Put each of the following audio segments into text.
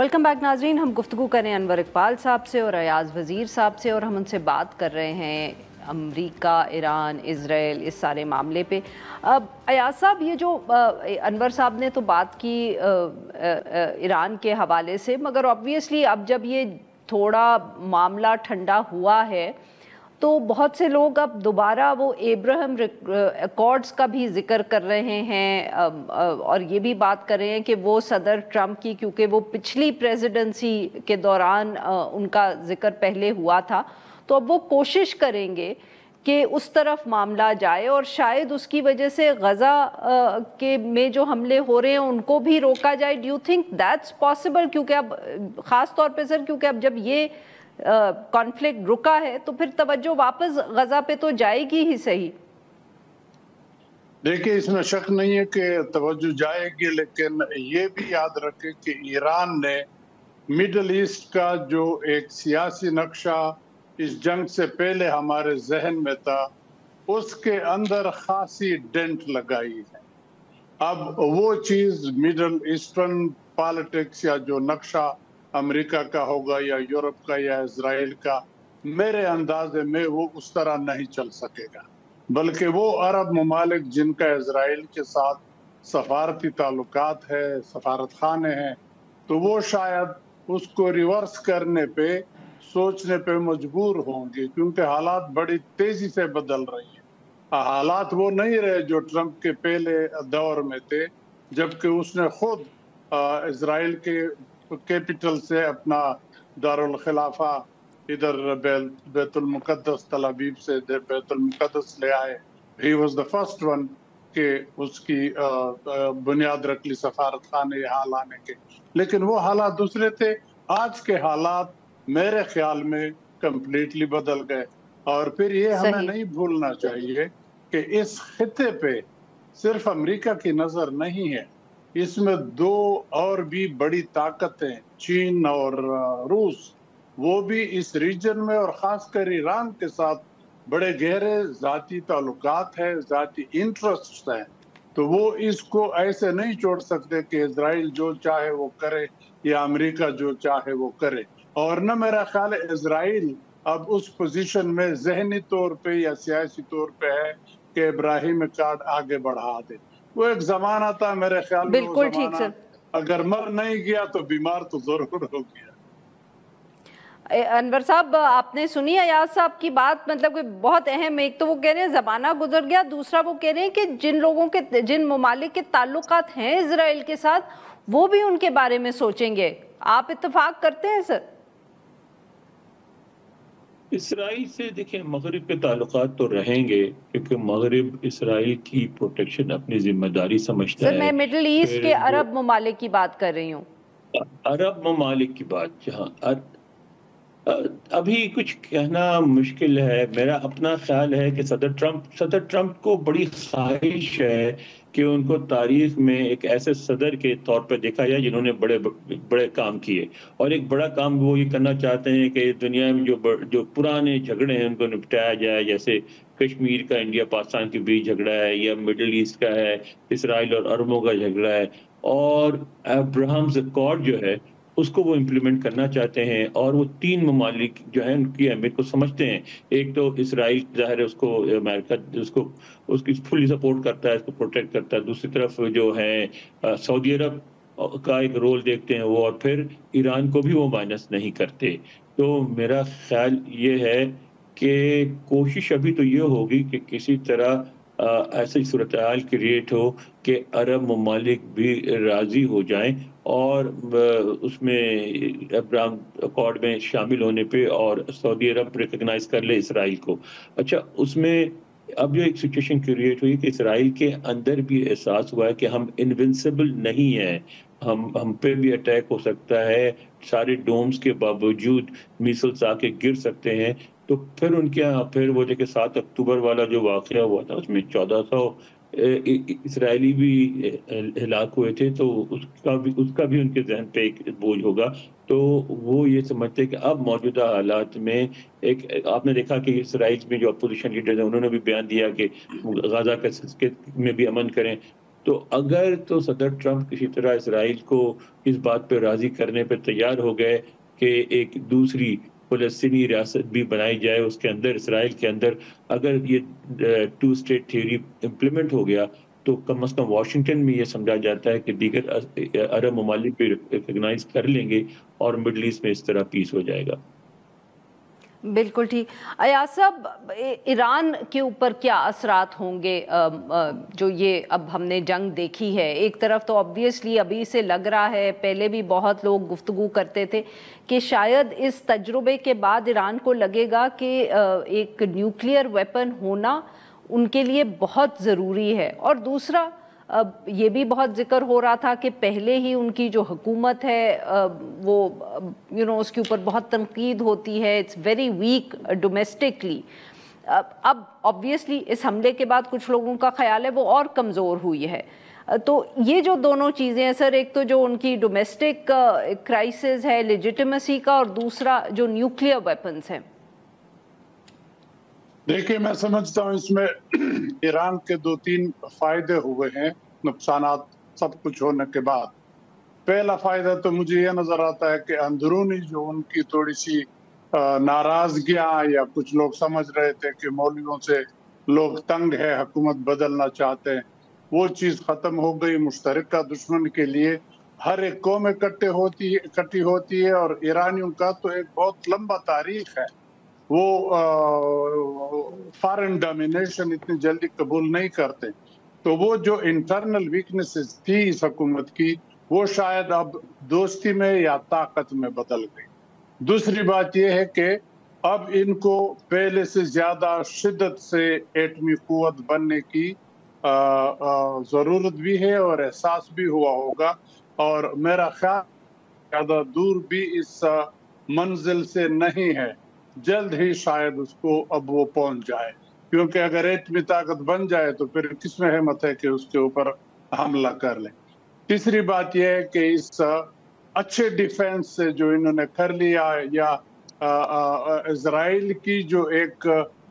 Welcome back नाजरीन। हम गुफ्तगू करें अनवर इकबाल साहब से और अयाज वज़ीर साहब से, और हम उनसे बात कर रहे हैं अमरीका, ईरान, इज़राइल, इस सारे मामले पे। अब अयाज साहब, ये जो अनवर साहब ने तो बात की ईरान के हवाले से, मगर ऑब्वियसली अब जब ये थोड़ा मामला ठंडा हुआ है तो बहुत से लोग अब दोबारा वो एब्राहम अकॉर्ड्स का भी जिक्र कर रहे हैं, और ये भी बात कर रहे हैं कि वो सदर ट्रंप की, क्योंकि वो पिछली प्रेसिडेंसी के दौरान उनका जिक्र पहले हुआ था, तो अब वो कोशिश करेंगे कि उस तरफ मामला जाए और शायद उसकी वजह से गज़ा के में जो हमले हो रहे हैं उनको भी रोका जाए। Do you think that's possible? क्योंकि अब ख़ास तौर पे सर, क्योंकि अब जब ये कॉन्फ्लिक्ट रुका है तो फिर तवज्जो वापस गजा पे तो जाएगी ही सही। देखिए, इसमें शक नहीं है कि तवज्जो जाएगी, लेकिन ये भी याद रखें कि ईरान ने मिडल ईस्ट का जो एक सियासी नक्शा इस जंग से पहले हमारे जहन में था, उसके अंदर खासी डेंट लगाई है। अब वो चीज मिडल ईस्टर्न पॉलिटिक्स या जो नक्शा अमेरिका का होगा या यूरोप का या इजराइल का, मेरे अंदाजे में वो उस तरह नहीं चल सकेगा, बल्कि वो अरब ममालिक जिनका इजराइल के साथ सफारती ताल्लुकात है, सफारत खाने हैं, तो वो शायद उसको रिवर्स करने पे सोचने पे मजबूर होंगे, क्योंकि हालात बड़ी तेजी से बदल रही हैं। हालात वो नहीं रहे जो ट्रंप के पहले दौर में थे, जबकि उसने खुद इजराइल के कैपिटल से अपना दारुल खिलाफा इधर बैतुल मुकद्दस, तल अबीब से बैतुल मुकद्दस ले आए। He was the first one के उसकी बुनियाद रख ली सफारत खाने यहाँ लाने के, लेकिन वो हालात दूसरे थे। आज के हालात मेरे ख्याल में कंप्लीटली बदल गए, और फिर ये हमें नहीं भूलना चाहिए कि इस खिते पे सिर्फ अमेरिका की नजर नहीं है, इसमें दो और भी बड़ी ताकतें, चीन और रूस, वो भी इस रीजन में और खासकर ईरान के साथ बड़े गहरे जाती ताल्लुकात है, जाती इंटरेस्ट हैं। तो वो इसको ऐसे नहीं छोड़ सकते कि इजराइल जो चाहे वो करे या अमेरिका जो चाहे वो करे। और न मेरा ख्याल है इजराइल अब उस पोजीशन में जहनी तौर पे या सियासी तौर पे है कि इब्राहिम कार्ड आगे बढ़ा दे। वो एक जमाना था मेरे ख्याल में, बिल्कुल ठीक सर। अगर मर नहीं गया तो बीमार तो जरूर हो गया। अनवर साहब, आपने सुनी अयाज साहब की बात, मतलब कि बहुत अहम। एक तो वो कह रहे हैं ज़माना गुजर गया, दूसरा वो कह रहे हैं कि जिन लोगों के, जिन ममालिक के ताल्लुकात हैं इजराइल के साथ, वो भी उनके बारे में सोचेंगे। आप इत्तेफाक करते हैं सर? इसराइल से देखिए, मगरिब के ताल्लुकात तो रहेंगे, क्योंकि मगरिब इसराइल की प्रोटेक्शन अपनी जिम्मेदारी समझता है। सर मैं मिडिल ईस्ट के अरब ममालिक की बात कर रही हूँ। अरब ममालिक की बात, जहाँ अभी कुछ कहना मुश्किल है। मेरा अपना ख्याल है कि सदर ट्रंप को बड़ी ख्वाहिश है कि उनको तारीख में एक ऐसे सदर के तौर पर देखा जाए जिन्होंने बड़े बड़े काम किए, और एक बड़ा काम वो ये करना चाहते हैं कि दुनिया में जो पुराने झगड़े हैं उनको निपटाया जाए, जैसे कश्मीर का इंडिया पाकिस्तान के बीच झगड़ा है, या मिडिल ईस्ट का है, इसराइल और अरबों का झगड़ा है, और अब्राहम्स अकॉर्ड जो है उसको वो इम्प्लीमेंट करना चाहते हैं। और वो तीन ममालिक जो है उनकी अहमियत को समझते हैं। एक तो इसराइल ज़ाहिर है, उसको अमेरिका उसकी फुली सपोर्ट करता है, उसको प्रोटेक्ट करता है। दूसरी तरफ जो है सऊदी अरब का एक रोल देखते हैं वो, और फिर ईरान को भी वो माइनस नहीं करते। तो मेरा ख्याल ये है कि कोशिश अभी तो ये होगी कि किसी तरह ऐसी सूरत हाल क्रिएट हो कि अरब ममालिक भी राज़ी हो जाएं और उसमें अब्राहम अकॉर्ड में शामिल होने पे, और सऊदी अरब रिकग्नाइज कर ले इसराइल को। अच्छा, उसमें अब जो एक सिचुएशन क्रिएट हुई कि इसराइल के अंदर भी एहसास हुआ है कि हम इनविंसिबल नहीं हैं, हम पे भी अटैक हो सकता है, सारे डोम्स के बावजूद मिसाइल्स आके गिर सकते हैं। तो फिर उनके यहाँ फिर वो देखिए 7 अक्टूबर वाला जो वाक़या हुआ था, उसमें 1400 इसराइली भी हलाक हुए थे, तो उसका भी उनके ज़हन पे एक बोझ होगा। तो वो ये समझते हैं कि अब मौजूदा हालात में एक आपने देखा कि इसराइल में जो अपोजिशन लीडर्स हैं उन्होंने भी बयान दिया कि गज़ा के में भी अमन करें। تو اگر تو صدر ٹرمپ کسی طرح اسرائیل کو اس بات پہ راضی کرنے پہ تیار ہو گئے کہ ایک دوسری فلسطینی ریاست بھی بنائی جائے اس کے اندر، اسرائیل کے اندر، اگر یہ 2 اسٹیٹ تھیوری امپلیمنٹ ہو گیا تو کم از کم واشنگٹن میں یہ سمجھا جاتا ہے کہ دیگر عرب ممالک بھی ریکگنائز کر لیں گے اور مڈل ایسٹ میں اس طرح پیس ہو جائے گا۔ بالکل ٹھیک۔ ایاز صاحب، ایران کے اوپر کیا اثرات ہوں گے جو یہ اب ہم نے جنگ دیکھی ہے؟ ایک طرف تو obviously ابھی سے لگ رہا ہے، پہلے بھی بہت لوگ گفتگو کرتے تھے کہ شاید اس تجربے کے بعد ایران کو لگے گا کہ ایک نیوکلیئر ویپن ہونا ان کے لیے بہت ضروری ہے، اور دوسرا یہ بھی بہت ذکر ہو رہا تھا کہ پہلے ہی ان کی جو حکومت ہے وہ اس کے اوپر بہت تنقید ہوتی ہے، اٹس ویری ویک ڈومیسٹکلی۔ اب obviously اس حملے کے بعد کچھ لوگوں کا خیال ہے وہ اور کمزور ہوئی ہے۔ تو یہ جو دونوں چیزیں ہیں سر، ایک تو جو ان کی ڈومیسٹک کرائسس ہے لیجیٹیمیسی کا، اور دوسرا جو نیوکلیئر ویپنز ہیں۔ دیکھیے، میں سمجھتا ہوں اس میں ایران کے 2-3 فائدے ہوئے ہیں، نقصانات سب کچھ ہونے کے بعد۔ پہلا فائدہ تو مجھے یہ نظر آتا ہے کہ اندرونی جو ان کی تھوڑی سی ناراضگیاں، یا کچھ لوگ سمجھ رہے تھے کہ مولویوں سے لوگ تنگ ہے، حکومت بدلنا چاہتے ہیں، وہ چیز ختم ہو گئی۔ مشترکہ دشمن کے لیے ہر ایک قوم اکٹھی ہوتی ہے، اور ایرانیوں کا تو ایک بہت لمبا تاریخ ہے، وہ فارن ڈومینیشن اتنی جلدی قبول نہیں کرتے۔ تو وہ جو انٹرنل ویکنیسز تھی اس حکومت کی، وہ شاید اب دوستی میں یا طاقت میں بدل گئی۔ دوسری بات یہ ہے کہ اب ان کو پہلے سے زیادہ شدت سے ایٹمی قوت بننے کی ضرورت بھی ہے، اور احساس بھی ہوا ہوگا، اور میرا خیال زیادہ دور بھی اس منزل سے نہیں ہے، جلد ہی شاید اس کو اب وہ پہنچ جائے، کیونکہ اگر ایٹمی طاقت بن جائے تو پھر کس میں ہمت ہے کہ اس کے اوپر حملہ کر لیں۔ تیسری بات یہ ہے کہ اس اچھے ڈیفینس سے جو انہوں نے کر لیا، یا اسرائیل کی جو ایک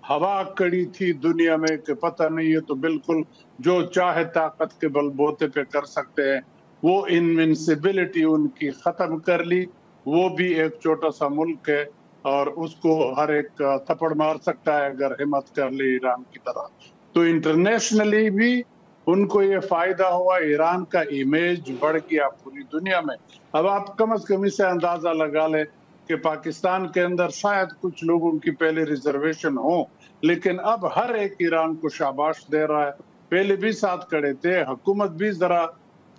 ہوا کڑی تھی دنیا میں کہ پتہ نہیں ہے تو بالکل جو چاہے طاقت کے بل بوتے پہ کر سکتے ہیں، وہ انوینسیبلٹی ان کی ختم کر لی۔ وہ بھی ایک چھوٹا سا ملک ہے، اور اس کو ہر ایک تھپڑ مار سکتا ہے اگر ہمت کر لے ایران کی طرح۔ تو انٹرنیشنلی بھی ان کو یہ فائدہ ہوا، ایران کا امیج بڑھ گیا پوری دنیا میں۔ اب آپ کم از کم اسے اندازہ لگا لیں کہ پاکستان کے اندر شاید کچھ لوگوں کی پہلے ریزرویشن ہو، لیکن اب ہر ایک ایران کو شاباش دے رہا ہے۔ پہلے بھی ساتھ کھڑے تھے، حکومت بھی ذرا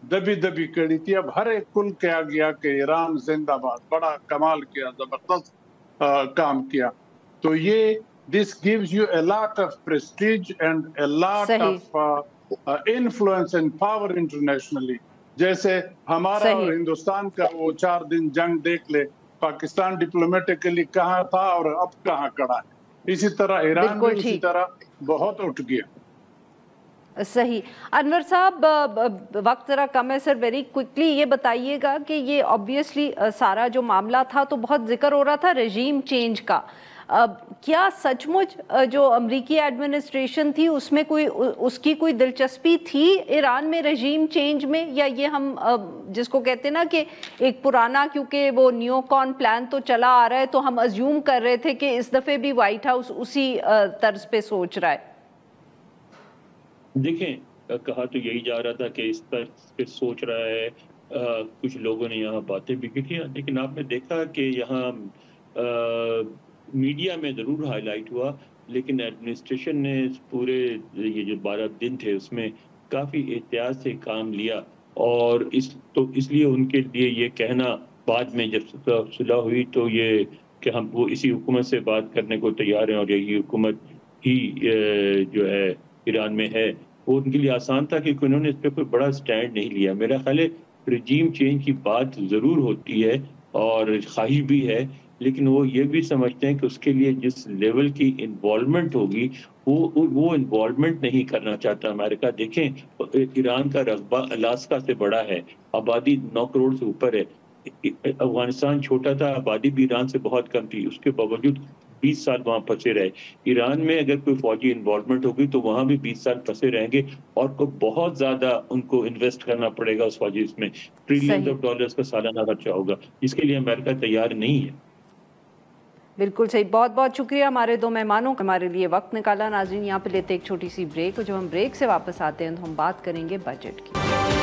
دبی کھڑی تھی، اب ہر ایک کل کیا گیا کہ ایران زندہ باد، بڑا کمال کیا، زبردست کام کیا۔ تو یہ this gives you a lot of prestige and a lot of influence and power internationally۔ جیسے ہمارا اور ہندوستان کا وہ 4 دن جنگ دیکھ لے، پاکستان ڈپلومیٹکلی کہاں تھا اور اب کہاں کھڑا ہے، اسی طرح ایران بھی اسی طرح بہت اٹھ گیا۔ صحیح۔ انور صاحب، وقت ذرا کم ہے سر، ویری کوئکلی یہ بتائیے گا کہ یہ obviously سارا جو معاملہ تھا تو بہت ذکر ہو رہا تھا رژیم چینج کا، کیا سچ مچ جو امریکی ایڈمنسٹریشن تھی اس کی کوئی دلچسپی تھی ایران میں رژیم چینج میں، یا یہ ہم جس کو کہتے ہیں نا کہ ایک پرانا، کیونکہ وہ نیو کون پلان تو چلا آ رہا ہے تو ہم ازیوم کر رہے تھے کہ اس دفعے بھی وائٹ ہاؤس اسی طرز پہ سوچ رہا ہے؟ دیکھیں، کہا تو یہی جا رہا تھا کہ اس پہ سوچ رہا ہے، کچھ لوگوں نے یہاں باتیں بھی کی، لیکن آپ نے دیکھا کہ یہاں میڈیا میں ضرور ہائی لائٹ ہوا، لیکن ایڈمنسٹریشن نے پورے یہ جو 12 دن تھے اس میں کافی احتیاط سے کام لیا، اور اس لیے ان کے لیے یہ کہنا بعد میں جب صلح ہوئی تو یہ کہ ہم وہ اسی حکومت سے بات کرنے کو تیار ہیں، اور یہی حکومت ہی جو ہے ایران میں ہے، وہ ان کے لیے آسان تھا کیونکہ انہوں نے اس پہ کوئی بڑا سٹینڈ نہیں لیا۔ میرا خیال ہے رجیم چینج کی بات ضرور ہوتی ہے اور خواہش بھی ہے، لیکن وہ یہ بھی سمجھتے ہیں کہ اس کے لیے جس لیول کی انوالومنٹ ہوگی وہ انوالومنٹ نہیں کرنا چاہتا امریکہ۔ دیکھیں، ایران کا رقبہ الاسکا سے بڑا ہے، آبادی 9 کروڑ سے اوپر ہے، افغانستان چھوٹا تھا، آبادی بھی ایران سے بہت کم تھی، اس کے باوجود 20 साल वहाँ फंसे रहे। ईरान में अगर कोई फौजी इन्वॉल्वमेंट होगी तो वहाँ भी 20 साल फंसे रहेंगे और को बहुत ज़्यादा उनको इन्वेस्ट करना पड़ेगा उस फौजी में। ट्रिलियंस ऑफ डॉलर्स का सालाना खर्चा होगा, जिसके लिए अमेरिका तैयार नहीं है। बिल्कुल सही। बहुत बहुत शुक्रिया हमारे दो मेहमानों का हमारे लिए वक्त निकाला। नाज़रीन, यहाँ पे लेते एक छोटी सी ब्रेक, और जब हम ब्रेक से वापस आते हैं तो हम बात करेंगे बजट की।